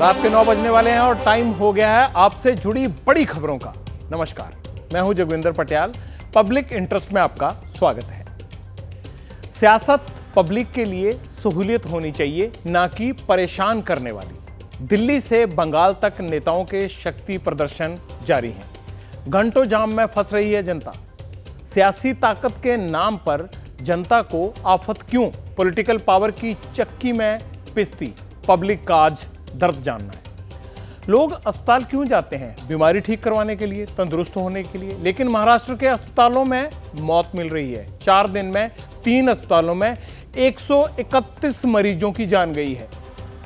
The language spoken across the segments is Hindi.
रात के 9 बजने वाले हैं और टाइम हो गया है आपसे जुड़ी बड़ी खबरों का। नमस्कार, मैं हूं जोगिंदर पटियाल। पब्लिक इंटरेस्ट में आपका स्वागत है। सियासत पब्लिक के लिए सहूलियत होनी चाहिए, ना कि परेशान करने वाली। दिल्ली से बंगाल तक नेताओं के शक्ति प्रदर्शन जारी हैं। घंटों जाम में फंस रही है जनता। सियासी ताकत के नाम पर जनता को आफत क्यों पॉलिटिकल पावर की चक्की में पिसती, पब्लिक का आज दर्द जानना है। लोग अस्पताल क्यों जाते हैं? बीमारी ठीक करवाने के लिए, तंदुरुस्त होने के लिए। लेकिन महाराष्ट्र के अस्पतालों में मौत मिल रही है। 4 दिन में 3 अस्पतालों में 131 मरीजों की जान गई है।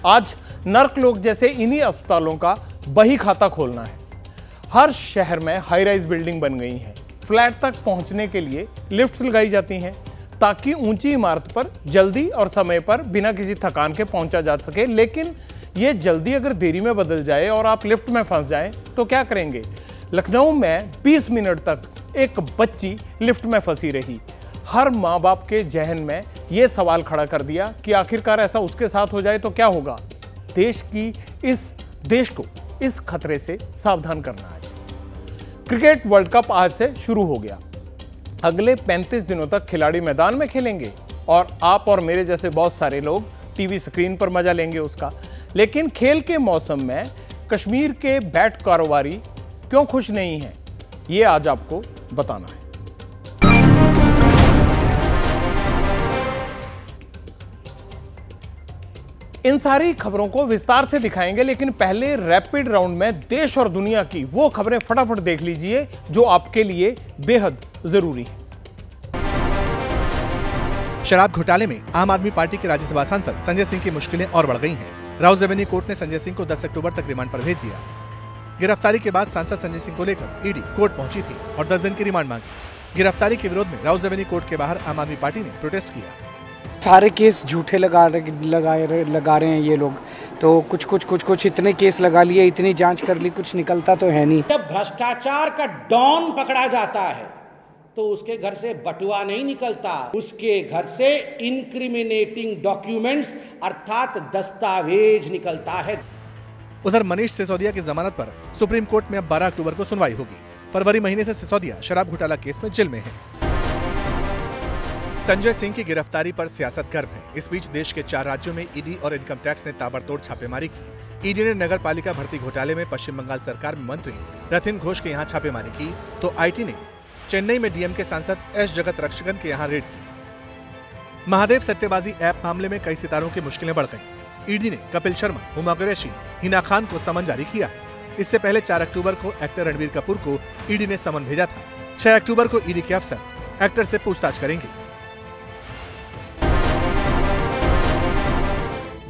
आज नर्क लोग जैसे इन्हीं अस्पतालों का बही खाता खोलना है। हर शहर में हाई राइज बिल्डिंग बन गई हैं। फ्लैट तक पहुंचने के लिए लिफ्ट्स लगाई जाती हैं ताकि ऊंची इमारत पर जल्दी और समय पर बिना किसी थकान के पहुंचा जा सके। लेकिन ये जल्दी अगर देरी में बदल जाए और आप लिफ्ट में फंस जाएं तो क्या करेंगे? लखनऊ में 20 मिनट तक एक बच्ची लिफ्ट में फंसी रही। हर माँ बाप के जहन में ये सवाल खड़ा कर दिया कि आखिरकार ऐसा उसके साथ हो जाए तो क्या होगा? देश को इस खतरे से सावधान करना है। क्रिकेट वर्ल्ड कप आज से शुरू हो गया। अगले 35 दिनों तक खिलाड़ी मैदान में खेलेंगे और आप और मेरे जैसे बहुत सारे लोग टीवी स्क्रीन पर मजा लेंगे उसका। लेकिन खेल के मौसम में कश्मीर के बैट कारोबारी क्यों खुश नहीं हैं, ये आज आपको बताना है। इन सारी खबरों को विस्तार से दिखाएंगे, लेकिन पहले रैपिड राउंड में देश और दुनिया की वो खबरें फटाफट देख लीजिए जो आपके लिए बेहद जरूरी है। शराब घोटाले में आम आदमी पार्टी के राज्यसभा सांसद संजय सिंह की मुश्किलें और बढ़ गई हैं। राउज रेवेन्यू कोर्ट ने संजय सिंह को 10 अक्टूबर तक रिमांड पर भेज दिया। गिरफ्तारी के बाद सांसद संजय सिंह को लेकर ईडी कोर्ट पहुंची थी और 10 दिन की रिमांड मांगी। गिरफ्तारी के विरोध में राउज रेवेन्यू कोर्ट के बाहर आम आदमी पार्टी ने प्रोटेस्ट किया। सारे केस झूठे लगा रहे हैं ये लोग, तो कुछ इतने केस लगा लिए, इतनी जांच कर ली, कुछ निकलता तो है नहीं। जब भ्रष्टाचार का डॉन पकड़ा जाता है तो उसके घर से बटुआ नहीं निकलता, उसके घर से इंक्रिमिनेटिंग डॉक्यूमेंट्स अर्थात दस्तावेज निकलता है। उधर मनीष सिसोदिया की जमानत पर सुप्रीम कोर्ट में अब 12 अक्टूबर को सुनवाई होगी। फरवरी महीने से सिसोदिया शराब घोटाला केस में जेल में है। संजय सिंह की गिरफ्तारी पर सियासत गर्म है। इस बीच देश के 4 राज्यों में ईडी और इनकम टैक्स ने ताबड़तोड़ छापेमारी की। ईडी ने नगर पालिका भर्ती घोटाले में पश्चिम बंगाल सरकार में मंत्री रतिन घोष के यहाँ छापेमारी की, तो आईटी ने चेन्नई में डीएम के सांसद एस जगत रक्षकन के यहाँ रेड की। महादेव सट्टेबाजी ऐप मामले में कई सितारों की मुश्किलें बढ़ गईं। ईडी ने कपिल शर्मा, हुमा कुरैशी, हिना खान को समन जारी किया है। इससे पहले 4 अक्टूबर को एक्टर रणबीर कपूर को ईडी ने समन भेजा था। 6 अक्टूबर को ईडी के अफसर एक्टर से पूछताछ करेंगे।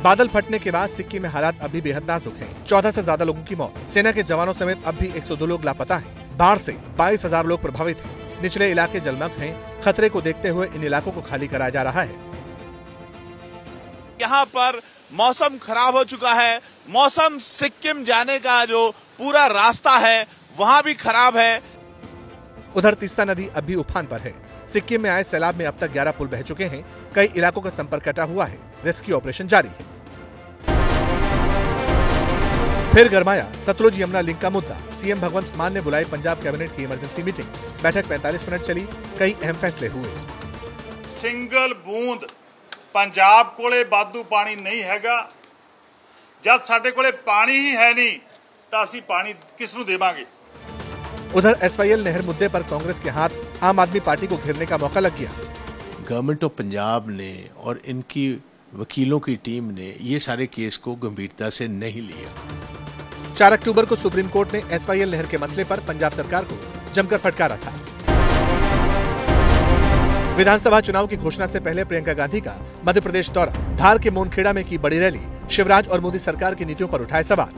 बादल फटने के बाद सिक्किम में हालात अभी बेहद नाजुक हैं। 14 से ज्यादा लोगों की मौत। सेना के जवानों समेत अब भी 102 लोग लापता हैं। बाढ़ से 22,000 लोग प्रभावित हैं। निचले इलाके जलमग्न हैं। खतरे को देखते हुए इन इलाकों को खाली कराया जा रहा है। यहाँ पर मौसम खराब हो चुका है। मौसम सिक्किम जाने का जो पूरा रास्ता है वहाँ भी खराब है। उधर तीस्ता नदी अब भी उफान पर है। सिक्किम में आए सैलाब में अब तक 11 पुल बह चुके हैं। कई इलाकों का संपर्क कटा हुआ है। रेस्क्यू ऑपरेशन जारी है। फिर गरमाया सतलुज यमुना लिंक का मुद्दा। सीएम भगवंत मान ने बुलाई पंजाब कैबिनेट की इमरजेंसी मीटिंग। बैठक 45 मिनट चली। कई अहम फैसले हुए। सिंगल बूंद पंजाब कोले वाधू पानी नहीं हैगा। जब साडे कोले पानी ही है नहीं तो असीं पानी किसनूं देवांगे। उधर एसवाईएल नहर मुद्दे पर कांग्रेस के हाथ आम आदमी पार्टी को घेरने का मौका लग गया। गवर्नमेंट ऑफ पंजाब ने और इनकी वकीलों की टीम ने ये सारे केस को गंभीरता से नहीं लिया। 4 अक्टूबर को सुप्रीम कोर्ट ने एसवाईएल नहर के मसले पर पंजाब सरकार को जमकर फटकारा था। विधानसभा चुनाव की घोषणा से पहले प्रियंका गांधी का मध्य प्रदेश दौरा। धार के मोनखेड़ा में की बड़ी रैली। शिवराज और मोदी सरकार की नीतियों पर उठाए सवाल।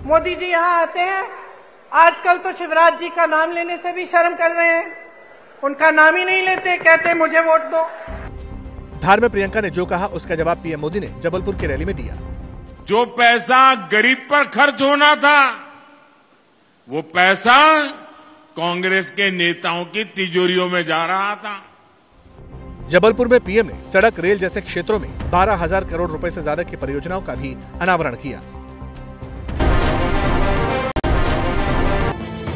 मोदी जी यहाँ आते हैं, आजकल तो शिवराज जी का नाम लेने से भी शर्म कर रहे हैं। उनका नाम ही नहीं लेते, कहते मुझे वोट दो। धार में प्रियंका ने जो कहा उसका जवाब पीएम मोदी ने जबलपुर की रैली में दिया। जो पैसा गरीब पर खर्च होना था वो पैसा कांग्रेस के नेताओं की तिजोरियों में जा रहा था। जबलपुर में पीएम ने सड़क, रेल जैसे क्षेत्रों में 12,000 करोड़ रुपए से ज्यादा की परियोजनाओं का भी अनावरण किया।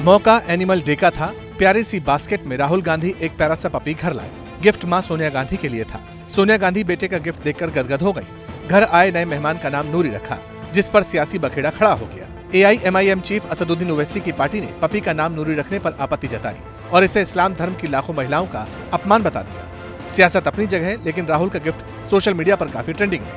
मौका एनिमल डे का था। प्यारी सी बास्केट में राहुल गांधी एक प्यारा सा पपी घर लाए। गिफ्ट मां सोनिया गांधी के लिए था। सोनिया गांधी बेटे का गिफ्ट देखकर गदगद हो गई। घर आए नए मेहमान का नाम नूरी रखा, जिस पर सियासी बखेड़ा खड़ा हो गया। AIMIM चीफ असदुद्दीन ओवैसी की पार्टी ने पपी का नाम नूरी रखने पर आपत्ति जताई और इसे इस्लाम धर्म की लाखों महिलाओं का अपमान बता दिया। सियासत अपनी जगह है, लेकिन राहुल का गिफ्ट सोशल मीडिया पर काफी ट्रेंडिंग है।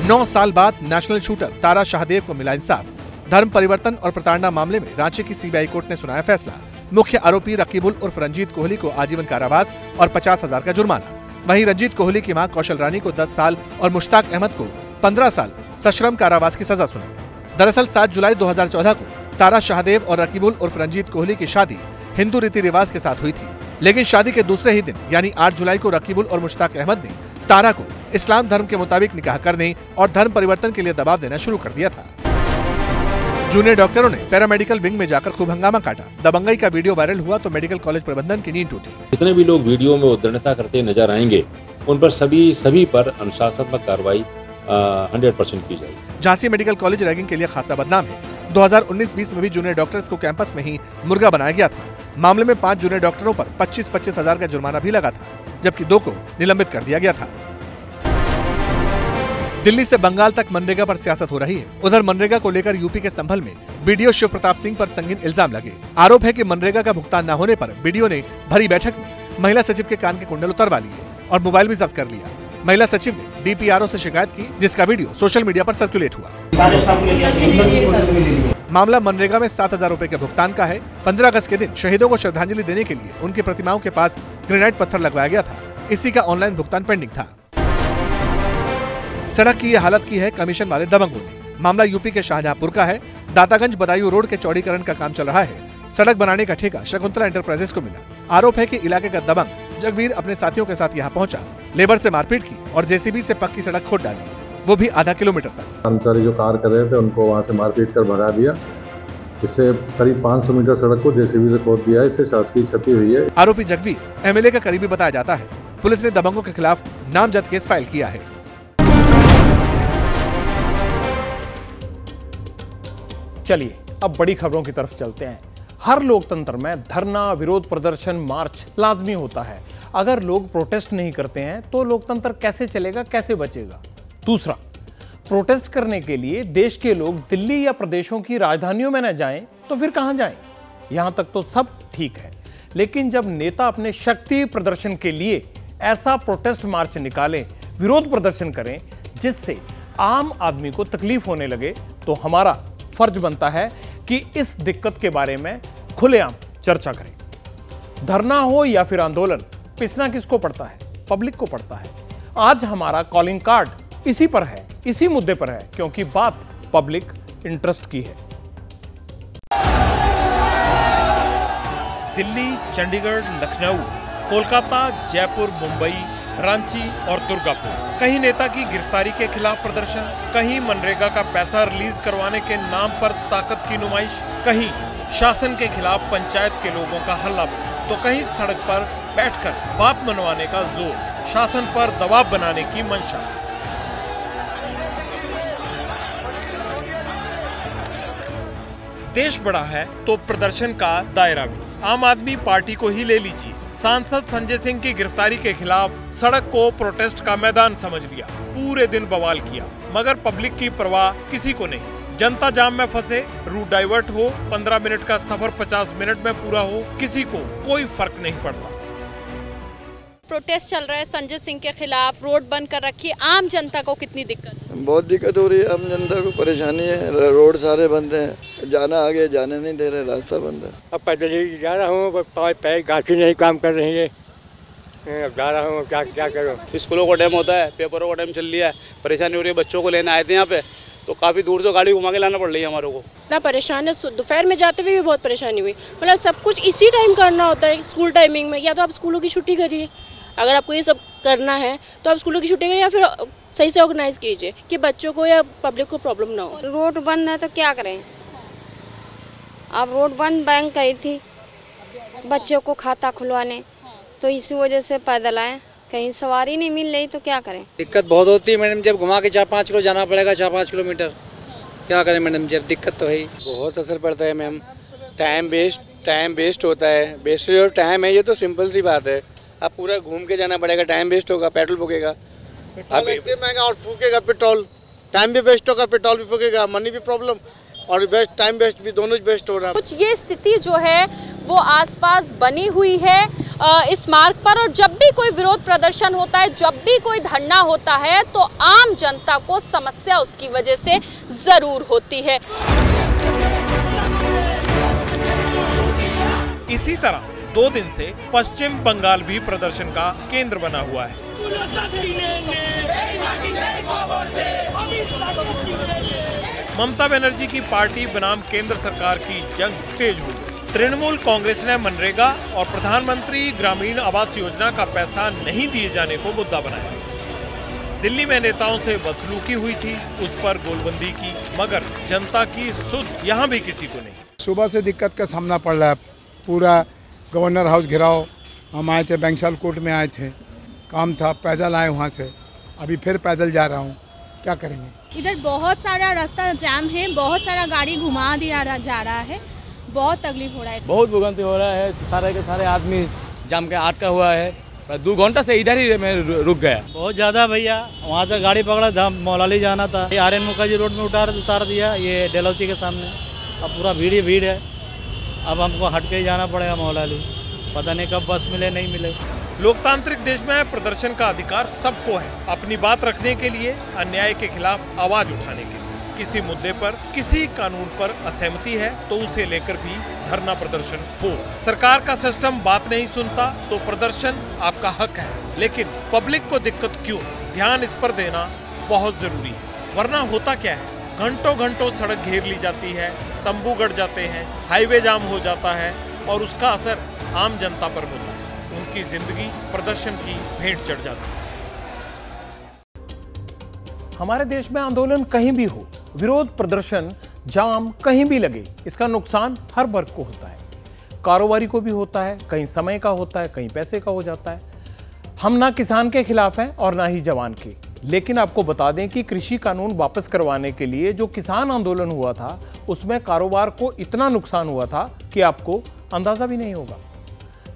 9 साल बाद नेशनल शूटर तारा शाहदेव को मिला इंसाफ। धर्म परिवर्तन और प्रताड़ना मामले में रांची की CBI कोर्ट ने सुनाया फैसला। मुख्य आरोपी रकीबुल उर्फ रंजीत कोहली को आजीवन कारावास और 50,000 का जुर्माना। वहीं रंजीत कोहली की मां कौशल रानी को 10 साल और मुश्ताक अहमद को 15 साल सश्रम कारावास की सजा सुनाई। दरअसल 7 जुलाई 2014 को तारा शाहदेव और रकीबुल उर्फ रंजीत कोहली की शादी हिंदू रीति रिवाज के साथ हुई थी, लेकिन शादी के दूसरे ही दिन यानी 8 जुलाई को रकीबुल और मुश्ताक अहमद ने तारा को इस्लाम धर्म के मुताबिक निकाह करने और धर्म परिवर्तन के लिए दबाव देना शुरू कर दिया था। जूनियर डॉक्टरों ने पैरामेडिकल विंग में जाकर खूब हंगामा काटा। दबंगई का वीडियो वायरल हुआ तो मेडिकल कॉलेज प्रबंधन की नींद टूटी। जितने भी लोग वीडियो में उद्दंडता करते नजर आएंगे, उन पर सभी पर अनुशासनात्मक कार्रवाई 100% की जाएगी। झांसी मेडिकल कॉलेज रैगिंग के लिए खासा बदनाम है। 2019-20 में भी जूनियर डॉक्टर्स को कैंपस में ही मुर्गा बनाया गया था। मामले में 5 जूनियर डॉक्टरों पर 25-25 हजार का जुर्माना भी लगा था, जबकि 2 को निलंबित कर दिया गया था। दिल्ली से बंगाल तक मनरेगा पर सियासत हो रही है। उधर मनरेगा को लेकर यूपी के संभल में बीडीओ शिव प्रताप सिंह पर संगीन इल्जाम लगे। आरोप है कि मनरेगा का भुगतान न होने पर बीडीओ ने भरी बैठक में महिला सचिव के कान के कुंडल उतरवा लिए और मोबाइल भी जब्त कर लिया। महिला सचिव ने DPRO से शिकायत की, जिसका वीडियो सोशल मीडिया पर सर्कुलेट हुआ। मामला मनरेगा में 7,000 रुपए के भुगतान का है। 15 अगस्त के दिन शहीदों को श्रद्धांजलि देने के लिए उनकी प्रतिमाओं के पास ग्रेनाइट पत्थर लगवाया गया था। इसी का ऑनलाइन भुगतान पेंडिंग था। सड़क की यह हालत की है कमीशन वाले दबंगों ने। मामला यूपी के शाहजहांपुर का है। दातागंज बदायूं रोड के चौड़ीकरण का काम चल रहा है। सड़क बनाने का ठेका शकुंतला एंटरप्राइजेस को मिला। आरोप है कि इलाके का दबंग जगवीर अपने साथियों के साथ यहाँ पहुंचा, लेबर से मारपीट की और JCB से पक्की सड़क खोद डाली, वो भी आधा किलोमीटर तक। कर्मचारी जो कार कर रहे थे उनको वहाँ से मारपीट कर भगा दिया। इससे करीब 500 मीटर सड़क को JCB से खोद दिया। इससे शासकीय क्षति हुई है। आरोपी जगवीर MLA का करीबी बताया जाता है। पुलिस ने दबंगों के खिलाफ नामजद केस फाइल किया है। चलिए अब बड़ी खबरों की तरफ चलते हैं। हर लोकतंत्र में धरना, विरोध प्रदर्शन, मार्च लाजमी होता है। अगर लोग प्रोटेस्ट नहीं करते हैं तो लोकतंत्र कैसे चलेगा, कैसे बचेगा? दूसरा, प्रोटेस्ट करने के लिए देश के लोग दिल्ली या प्रदेशों की राजधानियों में न जाएं तो फिर कहां जाएं? यहां तक तो सब ठीक है, लेकिन जब नेता अपने शक्ति प्रदर्शन के लिए ऐसा प्रोटेस्ट मार्च निकालें, विरोध प्रदर्शन करें जिससे आम आदमी को तकलीफ होने लगे, तो हमारा फर्ज बनता है कि इस दिक्कत के बारे में खुलेआम चर्चा करें। धरना हो या फिर आंदोलन, पिसना किसको पड़ता है? पब्लिक को पड़ता है। आज हमारा कॉलिंग कार्ड इसी पर है, इसी मुद्दे पर है, क्योंकि बात पब्लिक इंटरेस्ट की है। दिल्ली, चंडीगढ़, लखनऊ, कोलकाता, जयपुर, मुंबई, रांची और दुर्गापुर, कहीं नेता की गिरफ्तारी के खिलाफ प्रदर्शन, कहीं मनरेगा का पैसा रिलीज करवाने के नाम पर ताकत की नुमाइश, कहीं शासन के खिलाफ पंचायत के लोगों का हल्ला, तो कहीं सड़क पर बैठकर बात मनवाने का जोर, शासन पर दबाव बनाने की मंशा। देश बड़ा है तो प्रदर्शन का दायरा भी। आम आदमी पार्टी को ही ले लीजिए। सांसद संजय सिंह की गिरफ्तारी के खिलाफ सड़क को प्रोटेस्ट का मैदान समझ लिया, पूरे दिन बवाल किया, मगर पब्लिक की परवाह किसी को नहीं। जनता जाम में फंसे, रूट डाइवर्ट हो, 15 मिनट का सफर 50 मिनट में पूरा हो, किसी को कोई फर्क नहीं पड़ता। प्रोटेस्ट चल रहा है संजय सिंह के खिलाफ, रोड बंद कर रखी है। आम जनता को कितनी दिक्कत? बहुत दिक्कत हो रही है, आम जनता को परेशानी है। रोड सारे बंद हैं, जाना आगे जाने नहीं दे रहे, रास्ता बंद है। अब पैदल ही जा रहा हूँ, पैर गांठी नहीं काम कर रही है, अब जा रहा हूँ, क्या करूँ। स्कूलों का टाइम होता है, पेपरों का टाइम चल लिया है, परेशानी हो रही है। बच्चों को लेने आए थे यहाँ पे, तो काफ़ी दूर से गाड़ी घुमा के लाना पड़ रही है हमारे को। इतना परेशान है, दोपहर में जाते हुए भी बहुत परेशानी हुई। मतलब सब कुछ इसी टाइम करना होता है, स्कूल टाइमिंग में। या तो आप स्कूलों की छुट्टी करिए, अगर आपको ये सब करना है तो आप स्कूलों की छुट्टी करिए, या फिर सही से ऑर्गेनाइज कीजिए कि बच्चों को या पब्लिक को प्रॉब्लम ना हो। रोड बंद है तो क्या करें? अब रोड बंद, बैंक गई थी बच्चों को खाता खुलवाने, तो इसी वजह से पैदल आए। कहीं सवारी नहीं मिल रही तो क्या करें? दिक्कत बहुत होती है मैडम, जब घुमा के 4-5 किलो जाना पड़ेगा, 4-5 किलोमीटर, क्या करें मैडम, जब दिक्कत तो है ही। बहुत असर पड़ता है मैम, टाइम वेस्ट होता है। वेस्टेज और टाइम है, ये तो सिंपल सी बात है। आप पूरा घूम के जाना पड़ेगा, टाइम वेस्ट होगा, पेट्रोल फूकेगा। अब इतने महंगा और फूकेगा पेट्रोल, टाइम भी वेस्ट होगा, पेट्रोल भी फूकेगा, मनी भी प्रॉब्लम और वेस्ट, टाइम वेस्ट भी, दोनों वेस्ट हो रहा है। कुछ ये स्थिति जो है वो आसपास बनी हुई है इस मार्ग पर, और जब भी कोई विरोध प्रदर्शन होता है, जब भी कोई धरना होता है, तो आम जनता को समस्या उसकी वजह से जरूर होती है। इसी तरह 2 दिन से पश्चिम बंगाल भी प्रदर्शन का केंद्र बना हुआ है। ममता बनर्जी की पार्टी बनाम केंद्र सरकार की जंग तेज हो गई। तृणमूल कांग्रेस ने मनरेगा और प्रधानमंत्री ग्रामीण आवास योजना का पैसा नहीं दिए जाने को मुद्दा बनाया। दिल्ली में नेताओं से बदसलूकी हुई थी, उस पर गोलबंदी की, मगर जनता की सुध यहाँ भी किसी को नहीं। सुबह से दिक्कत का सामना पड़ रहा है, पूरा गवर्नर हाउस घिराओ। हम आए थे, बैंक्साल कोर्ट में आए थे, काम था, पैदल आए वहाँ से, अभी फिर पैदल जा रहा हूँ, क्या करेंगे। इधर बहुत सारा रास्ता जाम है, बहुत सारा गाड़ी घुमा दिया जा रहा है, बहुत तकलीफ हो रहा है, बहुत भुगतान हो रहा है। सारे के सारे आदमी जाम के अटका हुआ है, 2 घंटा से इधर ही मैं रुक गया। बहुत ज़्यादा भैया, वहाँ से गाड़ी पकड़ा, मौलाली जाना था, आर्यन मुखर्जी रोड में उतार दिया, ये डेलौची के सामने। अब पूरा भीड़ ही भीड़ है, अब हमको हट के ही जाना पड़ेगा मौलाली, पता नहीं कब बस मिले नहीं मिले। लोकतांत्रिक देश में प्रदर्शन का अधिकार सबको है, अपनी बात रखने के लिए, अन्याय के खिलाफ आवाज उठाने के लिए। किसी मुद्दे पर, किसी कानून पर असहमति है तो उसे लेकर भी धरना प्रदर्शन हो। सरकार का सिस्टम बात नहीं सुनता तो प्रदर्शन आपका हक है, लेकिन पब्लिक को दिक्कत क्यों, ध्यान इस पर देना बहुत जरूरी है। वरना होता क्या है, घंटों घंटों सड़क घेर ली जाती है, तंबू गड़ जाते हैं, हाईवे जाम हो जाता है और उसका असर आम जनता पर होता है। उनकी जिंदगी प्रदर्शन की भेंट चढ़ जाती है। हमारे देश में आंदोलन कहीं भी हो, विरोध प्रदर्शन, जाम कहीं भी लगे, इसका नुकसान हर वर्ग को होता है। कारोबारी को भी होता है, कहीं समय का होता है, कहीं पैसे का हो जाता है। हम ना किसान के खिलाफ हैं और ना ही जवान के, लेकिन आपको बता दें कि कृषि कानून वापस करवाने के लिए जो किसान आंदोलन हुआ था, उसमें कारोबार को इतना नुकसान हुआ था कि आपको अंदाजा भी नहीं होगा।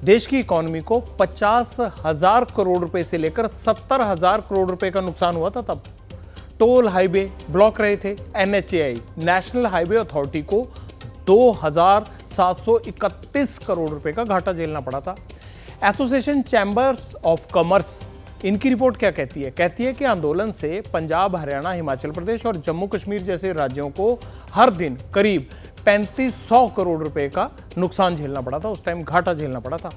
देश की इकोनॉमी को 50,000 करोड़ रुपए से लेकर 70,000 करोड़ रुपए का नुकसान हुआ था तब। टोल हाईवे ब्लॉक रहे थे, NHAI नेशनल हाईवे अथॉरिटी को 2,731 करोड़ रुपए का घाटा झेलना पड़ा था। एसोसिएशन चैम्बर्स ऑफ कॉमर्स, इनकी रिपोर्ट क्या कहती है? कहती है कि आंदोलन से पंजाब, हरियाणा, हिमाचल प्रदेश और जम्मू कश्मीर जैसे राज्यों को हर दिन करीब 3500 करोड़ रुपए का नुकसान झेलना पड़ा था, उस टाइम घाटा झेलना पड़ा था।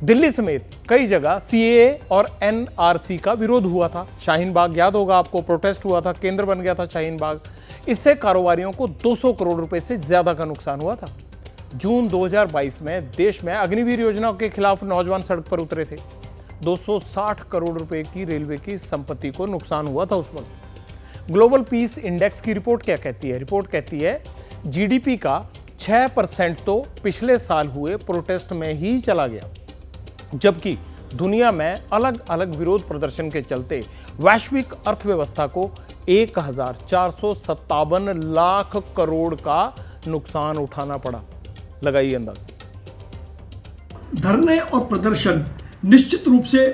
दिल्ली समेत कई जगह CAA और NRC का विरोध हुआ था। शाहीन बाग याद होगा आपको, प्रोटेस्ट हुआ था, केंद्र बन गया था शाहीन बाग। इससे कारोबारियों को 200 करोड़ रुपए से ज्यादा का नुकसान हुआ था। जून 2022 में देश में अग्निवीर योजना के खिलाफ नौजवान सड़क पर उतरे थे। 260 करोड़ रुपए की रेलवे की संपत्ति को नुकसान हुआ था उस वक्त। ग्लोबल पीस इंडेक्स की रिपोर्ट क्या कहती है? रिपोर्ट कहती है GDP का 6% तो पिछले साल हुए प्रोटेस्ट में ही चला गया, जबकि दुनिया में अलग अलग विरोध प्रदर्शन के चलते वैश्विक अर्थव्यवस्था को 1,457 लाख करोड़ का नुकसान उठाना पड़ा। लगाइए अंदाज। धरने और प्रदर्शन निश्चित रूप से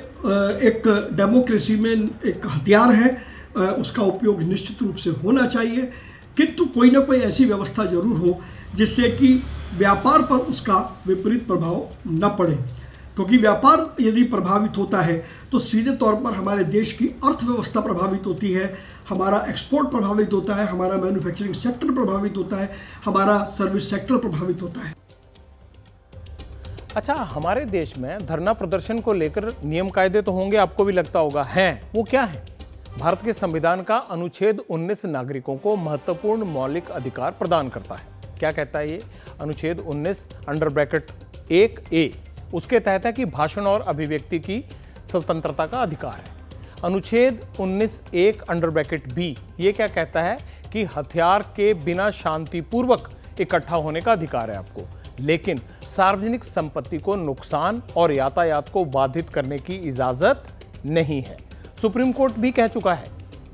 एक डेमोक्रेसी में एक हथियार है, उसका उपयोग निश्चित रूप से होना चाहिए, किंतु कोई ना कोई ऐसी व्यवस्था जरूर हो जिससे कि व्यापार पर उसका विपरीत प्रभाव न पड़े, क्योंकि व्यापार यदि प्रभावित होता है तो सीधे तौर पर हमारे देश की अर्थव्यवस्था प्रभावित होती है, हमारा एक्सपोर्ट प्रभावित होता है, हमारा मैन्युफैक्चरिंग सेक्टर प्रभावित होता है, हमारा सर्विस सेक्टर प्रभावित होता है। अच्छा, हमारे देश में धरना प्रदर्शन को लेकर नियम कायदे तो होंगे, आपको भी लगता होगा, हैं, वो क्या है? भारत के संविधान का अनुच्छेद 19 नागरिकों को महत्वपूर्ण मौलिक अधिकार प्रदान करता है। क्या कहता है ये अनुच्छेद 19(1)(a)? उसके तहत है कि भाषण और अभिव्यक्ति की स्वतंत्रता का अधिकार है। अनुच्छेद 19(1)(b) ये क्या कहता है कि हथियार के बिना शांतिपूर्वक इकट्ठा होने का अधिकार है आपको, लेकिन सार्वजनिक संपत्ति को नुकसान और यातायात को बाधित करने की इजाजत नहीं है। सुप्रीम कोर्ट भी कह चुका है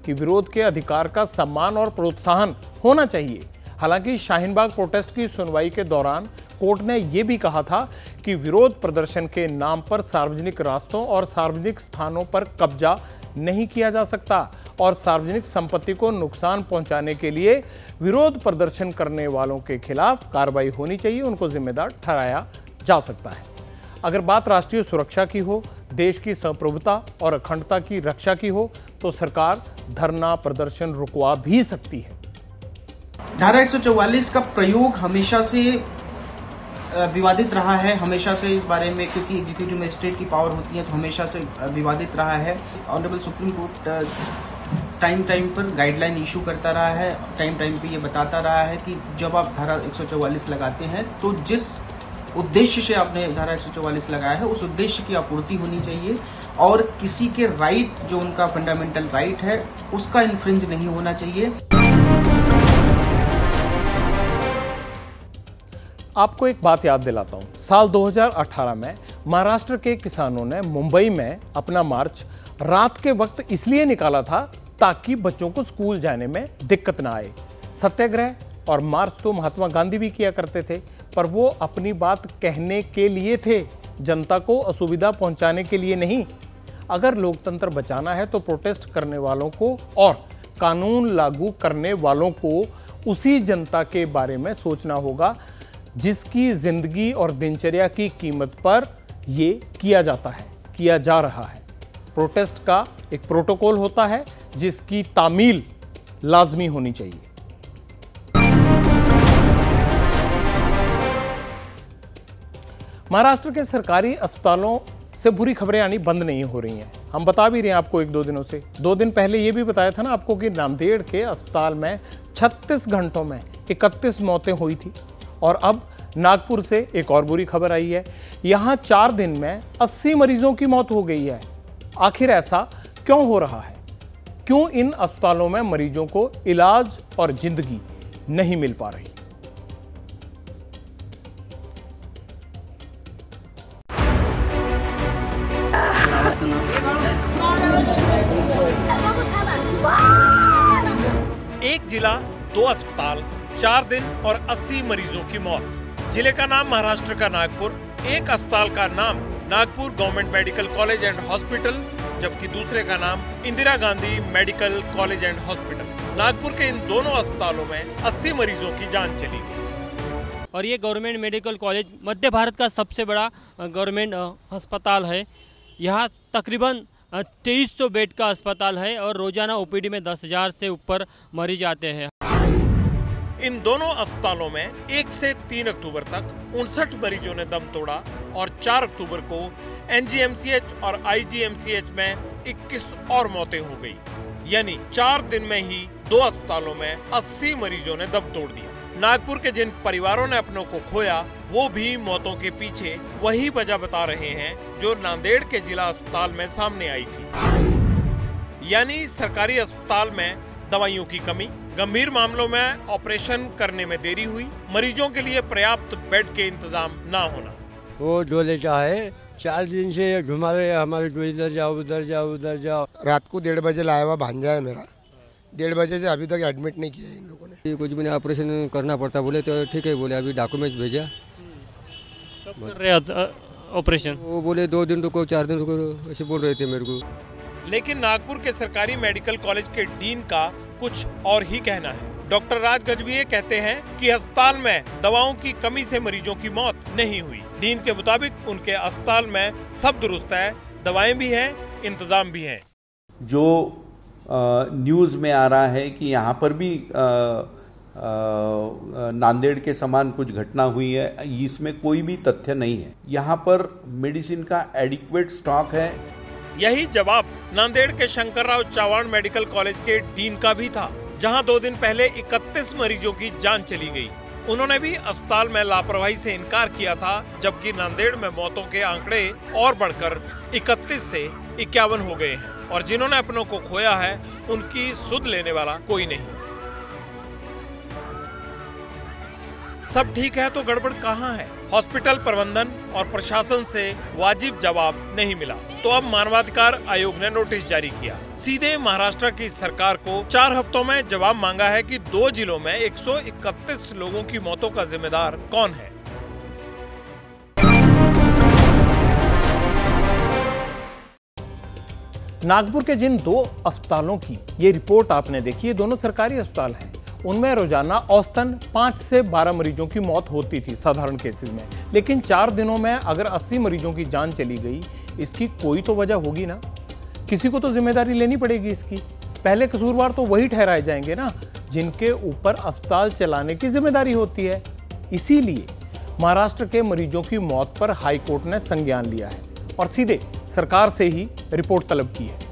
कि विरोध के अधिकार का सम्मान और प्रोत्साहन होना चाहिए। हालांकि शाहीन बाग प्रोटेस्ट की सुनवाई के दौरान कोर्ट ने यह भी कहा था कि विरोध प्रदर्शन के नाम पर सार्वजनिक रास्तों और सार्वजनिक स्थानों पर कब्जा नहीं किया जा सकता और सार्वजनिक संपत्ति को नुकसान पहुंचाने के लिए विरोध प्रदर्शन करने वालों के खिलाफ कार्रवाई होनी चाहिए, उनको जिम्मेदार ठहराया जा सकता है। अगर बात राष्ट्रीय सुरक्षा की हो, देश की संप्रभुता और अखंडता की रक्षा की हो, तो सरकार धरना प्रदर्शन रुकवा भी सकती है। धारा 144 का प्रयोग हमेशा से विवादित रहा है, हमेशा से इस बारे में, क्योंकि एग्जीक्यूटिव मजिस्ट्रेट की पावर होती है तो हमेशा से विवादित रहा है। ऑनरेबल सुप्रीम कोर्ट टाइम पर गाइडलाइन इशू करता रहा है, टाइम पे ये बताता रहा है कि जब आप धारा 144 लगाते हैं तो जिस उद्देश्य से आपने धारा 144 लगाया है उस उद्देश्य की आपूर्ति होनी चाहिए और किसी के राइट, जो उनका फंडामेंटल राइट है, उसका इन्फ्रिंज नहीं होना चाहिए। आपको एक बात याद दिलाता हूं, साल 2018 में महाराष्ट्र के किसानों ने मुंबई में अपना मार्च रात के वक्त इसलिए निकाला था ताकि बच्चों को स्कूल जाने में दिक्कत ना आए। सत्याग्रह और मार्च तो महात्मा गांधी भी किया करते थे, पर वो अपनी बात कहने के लिए थे, जनता को असुविधा पहुंचाने के लिए नहीं। अगर लोकतंत्र बचाना है तो प्रोटेस्ट करने वालों को और कानून लागू करने वालों को उसी जनता के बारे में सोचना होगा जिसकी जिंदगी और दिनचर्या की कीमत पर ये किया जा रहा है। प्रोटेस्ट का एक प्रोटोकॉल होता है जिसकी तामील लाजमी होनी चाहिए। महाराष्ट्र के सरकारी अस्पतालों से बुरी खबरें आनी बंद नहीं हो रही हैं। हम बता भी रहे हैं आपको 1-2 दिनों से। 2 दिन पहले यह भी बताया था ना आपको कि नांदेड़ के अस्पताल में 36 घंटों में 31 मौतें हुई थी। और अब नागपुर से एक और बुरी खबर आई है, यहां 4 दिन में 80 मरीजों की मौत हो गई है। आखिर ऐसा क्यों हो रहा है? क्यों इन अस्पतालों में मरीजों को इलाज और जिंदगी नहीं मिल पा रही? एक जिला, 2 अस्पताल, 4 दिन और 80 मरीजों की मौत। जिले का नाम महाराष्ट्र का नागपुर, एक अस्पताल का नाम Nagpur government medical college and hospital, जबकि दूसरे का नाम Indira Gandhi medical college and hospital. Nagpur के इन दोनों अस्पतालों में 80 मरीजों की जान चली गई। और ये गवर्नमेंट मेडिकल कॉलेज मध्य भारत का सबसे बड़ा गवर्नमेंट अस्पताल है। यहाँ तकरीबन 2300 बेड का अस्पताल है और रोजाना ओपीडी में 10,000 से ऊपर मरीज आते हैं। इन दोनों अस्पतालों में 1 से 3 अक्टूबर तक 59 मरीजों ने दम तोड़ा और 4 अक्टूबर को एनजीएमसीएच और आईजीएमसीएच में 21 और मौतें हो गई। यानी 4 दिन में ही 2 अस्पतालों में 80 मरीजों ने दम तोड़ दिया। नागपुर के जिन परिवारों ने अपनों को खोया वो भी मौतों के पीछे वही वजह बता रहे हैं जो नांदेड़ के जिला अस्पताल में सामने आई थी। यानी सरकारी अस्पताल में दवाइयों की कमी, गंभीर मामलों में ऑपरेशन करने में देरी हुई, मरीजों के लिए पर्याप्त बेड के इंतजाम ना होना। वो जो लेता है 4 दिन से घुमा रहे हमारे को, इधर जाओ उधर जाओ उधर जाओ। रात को 1:30 बजे लाया हुआ भांजा है मेरा, 1:30 बजे से अभी तक एडमिट नहीं किया इन लोगों ने। कुछ भी नहीं, ऑपरेशन करना पड़ता बोले तो ठीक है बोले, अभी डॉक्यूमेंट्स भेजा। कब कर रहे ऑपरेशन? वो बोले 2 दिन रुको 4 दिन रुको, ऐसे बोल रहे थे मेरे को। लेकिन नागपुर के सरकारी मेडिकल कॉलेज के डीन का कुछ और ही कहना है। डॉक्टर राज गजभिये कहते हैं कि अस्पताल में दवाओं की कमी से मरीजों की मौत नहीं हुई। डीन के मुताबिक उनके अस्पताल में सब दुरुस्त है, दवाएं भी हैं, इंतजाम भी हैं। जो न्यूज़ में आ रहा है कि यहाँ पर भी नांदेड़ के समान कुछ घटना हुई है, इसमें कोई भी तथ्य नहीं है। यहाँ पर मेडिसिन का एडिक्वेट स्टॉक है। यही जवाब नांदेड़ के शंकरराव चव्हाण मेडिकल कॉलेज के डीन का भी था, जहां 2 दिन पहले 31 मरीजों की जान चली गई। उन्होंने भी अस्पताल में लापरवाही से इनकार किया था, जबकि नांदेड़ में मौतों के आंकड़े और बढ़कर 31 से 51 हो गए हैं और जिन्होंने अपनों को खोया है उनकी सुध लेने वाला कोई नहीं। सब ठीक है तो गड़बड़ कहाँ है? हॉस्पिटल प्रबंधन और प्रशासन से वाजिब जवाब नहीं मिला। तो अब मानवाधिकार आयोग ने नोटिस जारी किया। सीधे महाराष्ट्र की सरकार को 4 हफ्तों में जवाब मांगा है कि 2 जिलों में 131 लोगों की मौतों का जिम्मेदार कौन है। नागपुर के जिन 2 अस्पतालों की ये रिपोर्ट आपने देखी, ये दोनों सरकारी अस्पताल हैं। उनमें रोजाना औसतन 5 से 12 मरीजों की मौत होती थी साधारण केसेस में, लेकिन 4 दिनों में अगर 80 मरीजों की जान चली गई, इसकी कोई तो वजह होगी ना। किसी को तो जिम्मेदारी लेनी पड़ेगी इसकी। पहले कसूरवार तो वही ठहराए जाएंगे ना जिनके ऊपर अस्पताल चलाने की जिम्मेदारी होती है। इसीलिए महाराष्ट्र के मरीजों की मौत पर हाईकोर्ट ने संज्ञान लिया है और सीधे सरकार से ही रिपोर्ट तलब की है।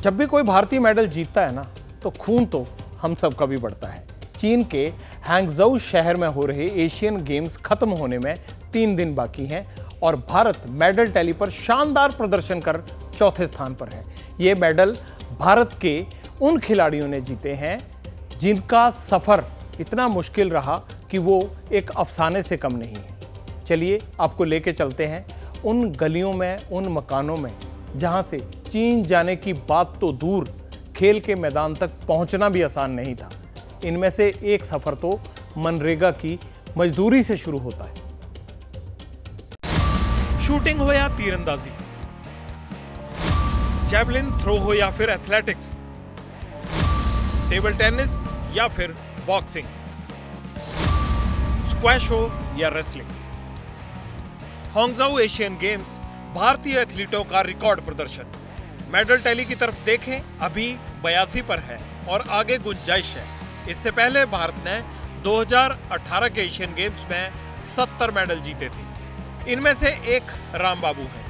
जब भी कोई भारतीय मेडल जीतता है ना, तो खून तो हम सबका भी बढ़ता है। चीन के हैंगझोउ शहर में हो रहे एशियन गेम्स खत्म होने में 3 दिन बाकी हैं और भारत मेडल टैली पर शानदार प्रदर्शन कर चौथे स्थान पर है। ये मेडल भारत के उन खिलाड़ियों ने जीते हैं जिनका सफर इतना मुश्किल रहा कि वो एक अफसाने से कम नहीं है। चलिए आपको लेके चलते हैं उन गलियों में, उन मकानों में जहां से चीन जाने की बात तो दूर, खेल के मैदान तक पहुंचना भी आसान नहीं था। इनमें से एक सफर तो मनरेगा की मजदूरी से शुरू होता है। शूटिंग हो या तीरंदाजी, जैवलिन थ्रो हो या फिर एथलेटिक्स, टेबल टेनिस या फिर बॉक्सिंग, स्क्वैश हो या रेसलिंग, हैंगझोउ एशियन गेम्स, भारतीय एथलीटों का रिकॉर्ड प्रदर्शन। मेडल टैली की तरफ देखें, अभी 82 पर है और आगे गुंजाइश है। इससे पहले भारत ने 2018 के एशियन गेम्स में 70 मेडल जीते थे। इनमें से एक रामबाबू है,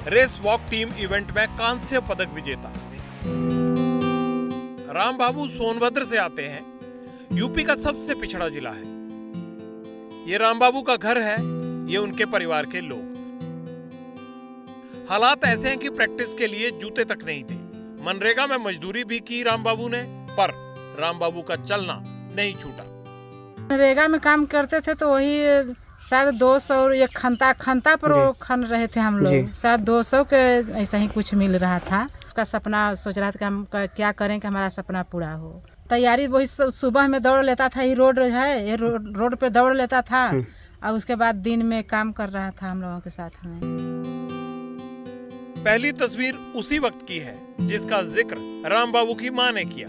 रेस वॉक टीम इवेंट में कांस्य पदक विजेता। रामबाबू सोनभद्र से आते हैं, यूपी का सबसे पिछड़ा जिला है। ये रामबाबू का घर है, ये उनके परिवार के लोग। हालात ऐसे हैं कि प्रैक्टिस के लिए जूते तक नहीं थे। मनरेगा में मजदूरी भी की रामबाबू ने, पर रामबाबू का चलना नहीं छूटा। मनरेगा में काम करते थे तो वही शायद 200 एक खंता पर खन रहे थे हम लोग, शायद 200 के ऐसा ही कुछ मिल रहा था। उसका सपना सोच रहा था कि हम क्या करें कि हमारा सपना पूरा हो। तैयारी वही सुबह में दौड़ लेता था, ये रोड है, ये रोड पे दौड़ लेता था और उसके बाद दिन में काम कर रहा था हम लोगों के साथ में। पहली तस्वीर उसी वक्त की है जिसका जिक्र रामबाबू की मां ने किया,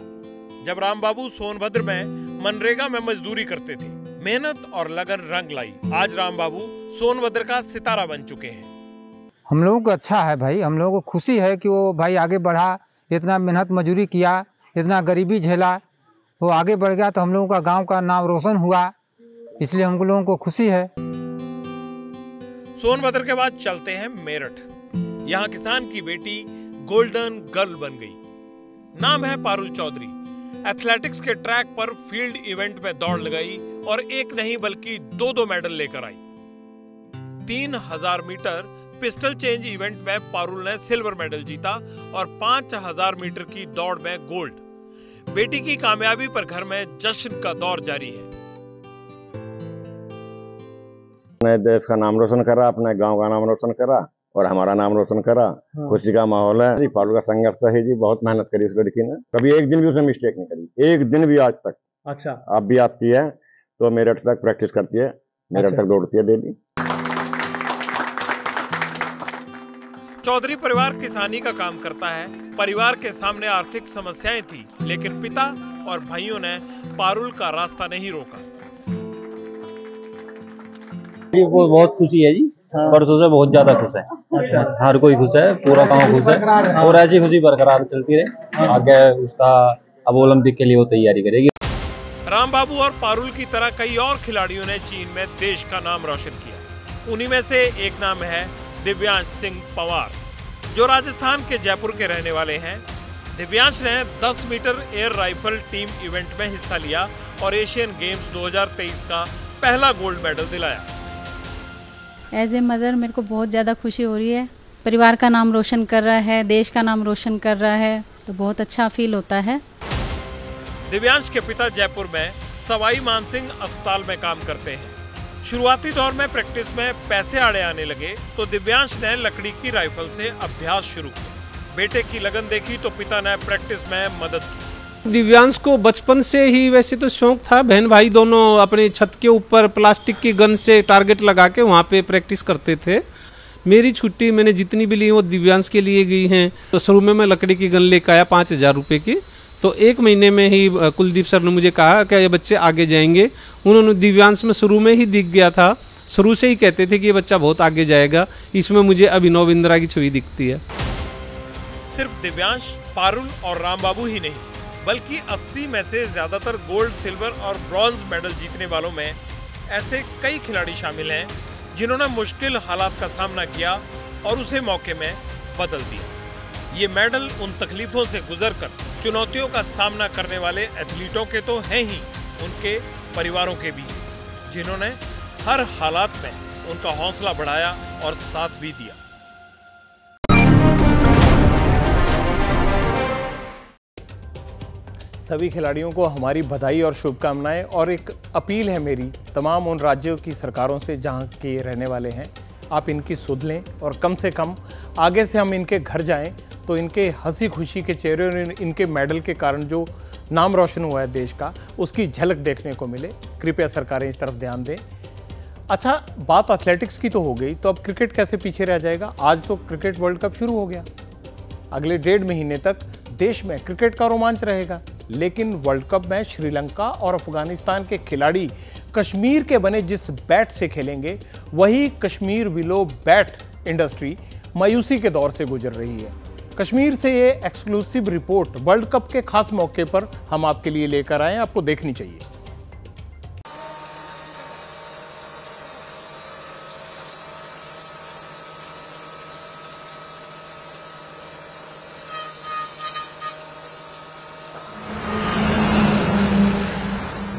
जब रामबाबू सोनभद्र में मनरेगा में मजदूरी करते थे। मेहनत और लगन रंग लाई। आज रामबाबू सोनभद्र का सितारा बन चुके हैं। हम लोगों को अच्छा है भाई, हम लोगों को खुशी है कि वो भाई आगे बढ़ा, इतना मेहनत मजदूरी किया, इतना गरीबी झेला, वो आगे बढ़ गया तो हम लोगों का गांव का नाम रोशन हुआ, इसलिए हम लोगों को खुशी है। सोनभद्र के बाद चलते हैं मेरठ। यहाँ किसान की बेटी गोल्डन गर्ल बन गई। नाम है पारुल चौधरी। एथलेटिक्स के ट्रैक पर फील्ड इवेंट में दौड़ लगाई और एक नहीं बल्कि 2 मेडल लेकर आई। 3000 मीटर पिस्टल चेंज इवेंट में पारुल ने सिल्वर मेडल जीता और 5000 मीटर की दौड़ में गोल्ड। बेटी की कामयाबी पर घर में जश्न का दौर जारी है। अपने देश का नाम रोशन करा, अपने गांव का नाम रोशन करा और हमारा नाम रोशन करा। खुशी का माहौल है जी। पारुल का संघर्ष तो है जी, बहुत मेहनत करी उस लड़की ने, कभी एक दिन भी उसने मिस्टेक नहीं करी, एक दिन भी आज तक। अच्छा, अब भी आती है तो मेरठ तक प्रैक्टिस करती है, मेरठ तक दौड़ती है डेली। चौधरी परिवार किसानी का काम करता है। परिवार के सामने आर्थिक समस्याएं थी, लेकिन पिता और भाइयों ने पारुल का रास्ता नहीं रोका। वो बहुत खुशी है जी, परसों से बहुत ज्यादा खुश है। अच्छा, हर कोई खुश है, पूरा गांव खुश है और ऐसी खुशी बरकरार चलती रहे। आगे उसका अब ओलंपिक के लिए वो तैयारी करेगी। रामबाबू और पारुल की तरह कई और खिलाड़ियों ने चीन में देश का नाम रोशन किया। उन्हीं में से एक नाम है दिव्यांश सिंह पंवार, जो राजस्थान के जयपुर के रहने वाले हैं। दिव्यांश ने 10 metre air rifle team event में हिस्सा लिया और एशियन गेम्स 2023 का पहला गोल्ड मेडल दिलाया। एज ए मदर मेरे को बहुत ज़्यादा खुशी हो रही है। परिवार का नाम रोशन कर रहा है, देश का नाम रोशन कर रहा है, तो बहुत अच्छा फील होता है। दिव्यांश के पिता जयपुर में सवाई मानसिंह अस्पताल में काम करते हैं। शुरुआती दौर में प्रैक्टिस में पैसे आड़े आने लगे तो दिव्यांश ने लकड़ी की राइफल से अभ्यास शुरू किया। बेटे की लगन देखी तो पिता ने प्रैक्टिस में मदद की। दिव्यांश को बचपन से ही वैसे तो शौक था, बहन भाई दोनों अपने छत के ऊपर प्लास्टिक की गन से टारगेट लगा के वहाँ पे प्रैक्टिस करते थे। मेरी छुट्टी मैंने जितनी भी ली वो दिव्यांश के लिए गई हैं। तो शुरू में मैं लकड़ी की गन लेकर आया 5000 रुपये की, तो 1 महीने में ही कुलदीप सर ने मुझे कहा कि ये बच्चे आगे जाएंगे। उन्होंने दिव्यांश में शुरू में ही दिख गया था, शुरू से ही कहते थे कि ये बच्चा बहुत आगे जाएगा। इसमें मुझे अभिनव बिंद्रा की छवि दिखती है। सिर्फ दिव्यांश, पारुल और राम बाबू ही नहीं, बल्कि 80 में से ज्यादातर गोल्ड, सिल्वर और ब्रॉन्ज मेडल जीतने वालों में ऐसे कई खिलाड़ी शामिल हैं जिन्होंने मुश्किल हालात का सामना किया और उसे मौके में बदल दिया। ये मेडल उन तकलीफों से गुजरकर चुनौतियों का सामना करने वाले एथलीटों के तो हैं ही, उनके परिवारों के भी, जिन्होंने हर हालात में उनका हौसला बढ़ाया और साथ भी दिया। सभी खिलाड़ियों को हमारी बधाई और शुभकामनाएं, और एक अपील है मेरी तमाम उन राज्यों की सरकारों से जहां के रहने वाले हैं, आप इनकी सुध लें और कम से कम आगे से हम इनके घर जाएं तो इनके हंसी खुशी के चेहरे और इनके मेडल के कारण जो नाम रोशन हुआ है देश का, उसकी झलक देखने को मिले। कृपया सरकारें इस तरफ ध्यान दें। अच्छा, बात एथलेटिक्स की तो हो गई, तो अब क्रिकेट कैसे पीछे रह जाएगा? आज तो क्रिकेट वर्ल्ड कप शुरू हो गया। अगले 1.5 महीने तक देश में क्रिकेट का रोमांच रहेगा, लेकिन वर्ल्ड कप में श्रीलंका और अफगानिस्तान के खिलाड़ी कश्मीर के बने जिस बैट से खेलेंगे, वही कश्मीर विलो बैट इंडस्ट्री मायूसी के दौर से गुजर रही है। कश्मीर से ये एक्सक्लूसिव रिपोर्ट वर्ल्ड कप के खास मौके पर हम आपके लिए लेकर आए हैं, आपको देखनी चाहिए।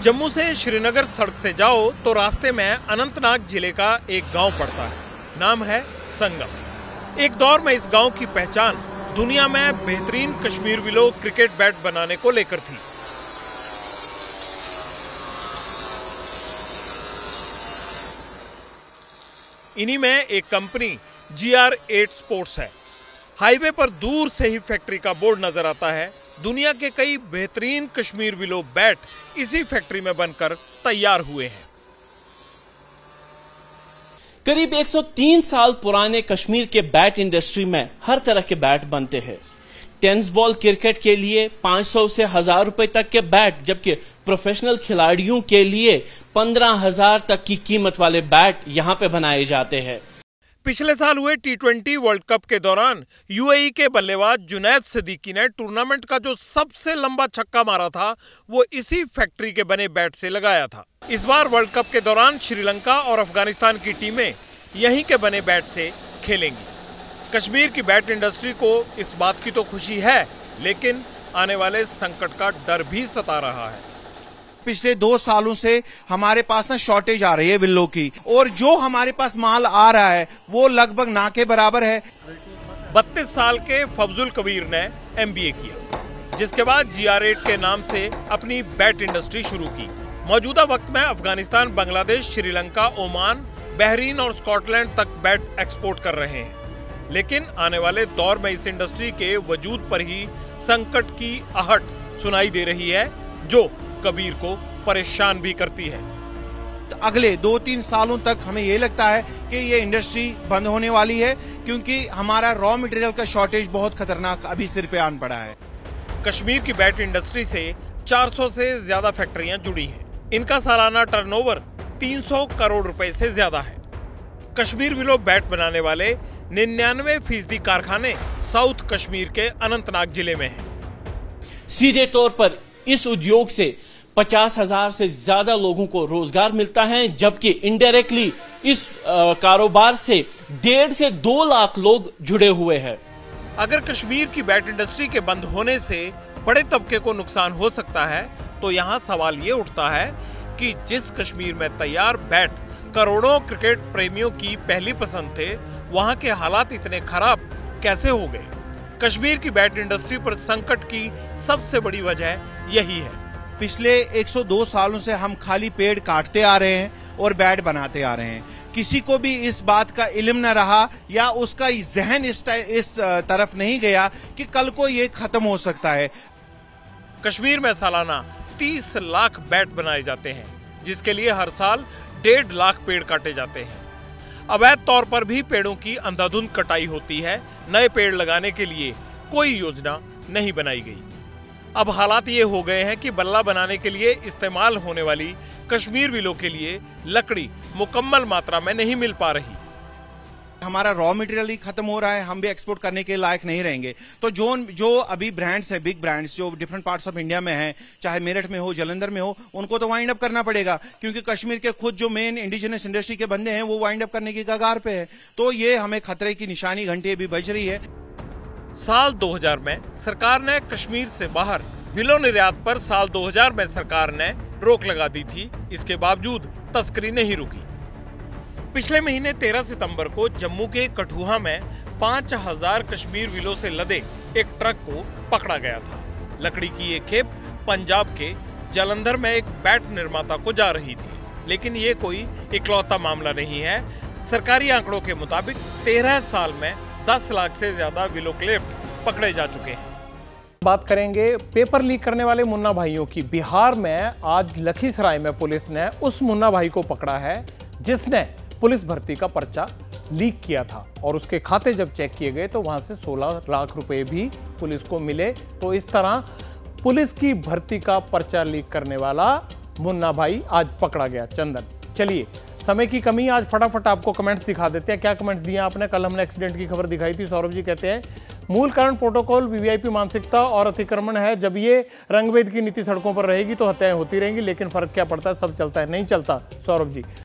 जम्मू से श्रीनगर सड़क से जाओ तो रास्ते में अनंतनाग जिले का एक गांव पड़ता है, नाम है संगम। एक दौर में इस गांव की पहचान दुनिया में बेहतरीन कश्मीर विलो क्रिकेट बैट बनाने को लेकर थी। इन्हीं में एक कंपनी GR8 स्पोर्ट्स है। हाईवे पर दूर से ही फैक्ट्री का बोर्ड नजर आता है। दुनिया के कई बेहतरीन कश्मीर विलो बैट इसी फैक्ट्री में बनकर तैयार हुए हैं। करीब 103 साल पुराने कश्मीर के बैट इंडस्ट्री में हर तरह के बैट बनते हैं। टेनिस बॉल क्रिकेट के लिए 500 से 1000 रुपए तक के बैट, जबकि प्रोफेशनल खिलाड़ियों के लिए 15,000 तक की कीमत वाले बैट यहां पे बनाए जाते हैं। पिछले साल हुए T20 वर्ल्ड कप के दौरान UAE के बल्लेबाज जुनैद सिद्दीकी ने टूर्नामेंट का जो सबसे लंबा छक्का मारा था, वो इसी फैक्ट्री के बने बैट से लगाया था। इस बार वर्ल्ड कप के दौरान श्रीलंका और अफगानिस्तान की टीमें यहीं के बने बैट से खेलेंगी। कश्मीर की बैट इंडस्ट्री को इस बात की तो खुशी है, लेकिन आने वाले संकट का डर भी सता रहा है। पिछले 2 सालों से हमारे पास ना शॉर्टेज आ रही है विल्लो की, और जो हमारे पास माल आ रहा है वो लगभग ना के बराबर है। 32 साल के फफजुल कबीर ने MBA किया, जिसके बाद GR8 के नाम से अपनी बैट इंडस्ट्री शुरू की। मौजूदा वक्त में अफगानिस्तान, बांग्लादेश, श्रीलंका, ओमान, बहरीन और स्कॉटलैंड तक बैट एक्सपोर्ट कर रहे हैं। लेकिन आने वाले दौर में इस इंडस्ट्री के वजूद पर ही संकट की आहट सुनाई दे रही है, जो कबीर को परेशान भी करती है। अगले 2-3 सालों तक हमें ये लगता है कि ये इंडस्ट्री बंद होने वाली है, क्योंकि हमारा रॉ मटेरियल का शॉर्टेज बहुत खतरनाक अभी सिर पे आन पड़ा है। कश्मीर की बैट इंडस्ट्री से 400 से ज्यादा फैक्ट्रियां जुड़ी हैं। इनका सालाना टर्नओवर 300 करोड़ रुपए से ज्यादा है। कश्मीर विलो बैट बनाने वाले 99% कारखाने साउथ कश्मीर के अनंतनाग जिले में हैं। सीधे तौर पर इस उद्योग से 50,000 से ज्यादा लोगों को रोजगार मिलता है, जबकि इनडायरेक्टली इस कारोबार से 1.5 से 2 लाख लोग जुड़े हुए हैं। अगर कश्मीर की बैट इंडस्ट्री के बंद होने से बड़े तबके को नुकसान हो सकता है, तो यहाँ सवाल ये उठता है कि जिस कश्मीर में तैयार बैट करोड़ों क्रिकेट प्रेमियों की पहली पसंद थे, वहाँ के हालात इतने खराब कैसे हो गए? कश्मीर की बैट इंडस्ट्री पर संकट की सबसे बड़ी वजह यही है। पिछले 102 सालों से हम खाली पेड़ काटते आ रहे हैं और बैट बनाते आ रहे हैं। किसी को भी इस बात का इल्म न रहा या उसका जहन इस तरफ नहीं गया कि कल को ये खत्म हो सकता है। कश्मीर में सालाना 30 लाख बैट बनाए जाते हैं, जिसके लिए हर साल 1.5 लाख पेड़ काटे जाते हैं। अवैध तौर पर भी पेड़ों की अंधाधुंध कटाई होती है। नए पेड़ लगाने के लिए कोई योजना नहीं बनाई गई। अब हालात ये हो गए हैं कि बल्ला बनाने के लिए इस्तेमाल होने वाली कश्मीर विलो के लिए लकड़ी मुकम्मल मात्रा में नहीं मिल पा रही। हमारा रॉ मटेरियल ही खत्म हो रहा है, हम भी एक्सपोर्ट करने के लायक नहीं रहेंगे। तो जो अभी ब्रांड्स है, बिग ब्रांड्स जो डिफरेंट पार्ट्स ऑफ इंडिया में हैं, चाहे मेरठ में हो, जालंधर में हो, उनको तो वाइंड अप करना पड़ेगा, क्योंकि कश्मीर के खुद जो मेन इंडिजिनस इंडस्ट्री के बंदे हैं वो वाइंड अप करने की कगार पे है। तो ये हमें खतरे की निशानी घंटी भी बज रही है। साल 2000 में सरकार ने कश्मीर से बाहर विलो निर्यात पर साल 2000 में सरकार ने रोक लगा दी थी। इसके बावजूद तस्करी नहीं रुकी। पिछले महीने 13 सितंबर को जम्मू के कठुआ में 5000 कश्मीर विलो से लदे एक ट्रक को पकड़ा गया था। लकड़ी की ये खेप पंजाब के जालंधर में एक बैट निर्माता को जा रही थी। लेकिन ये कोई इकलौता मामला नहीं है। सरकारी आंकड़ों के मुताबिक 13 साल में 10 लाख से ज्यादा विलो क्लेफ्ट पकड़े जा चुके हैं। बात करेंगे पेपर लीक करने वाले मुन्ना भाइयों की। बिहार में आज लखीसराय में पुलिस ने उस मुन्ना भाई को पकड़ा है जिसने पुलिस भर्ती का पर्चा लीक किया था, और उसके खाते जब चेक किए गए तो वहां से 16 लाख रुपए भी पुलिस को मिले। तो इस तरह पुलिस की भर्ती का पर्चा लीक करने वाला मुन्ना भाई आज पकड़ा गया। चंदन, चलिए समय की कमी, आज फटाफट आपको कमेंट्स दिखा देते हैं। क्या कमेंट्स दिए आपने? कल हमने एक्सीडेंट की खबर दिखाई थी। सौरभ जी कहते हैं मूल कारण प्रोटोकॉल, वीवीआईपी मानसिकता और अतिक्रमण है। जब ये रंगभेद की नीति सड़कों पर रहेगी तो हत्याएं होती रहेंगी, लेकिन फर्क क्या पड़ता है, सब चलता है। नहीं चलता सौरभ जी।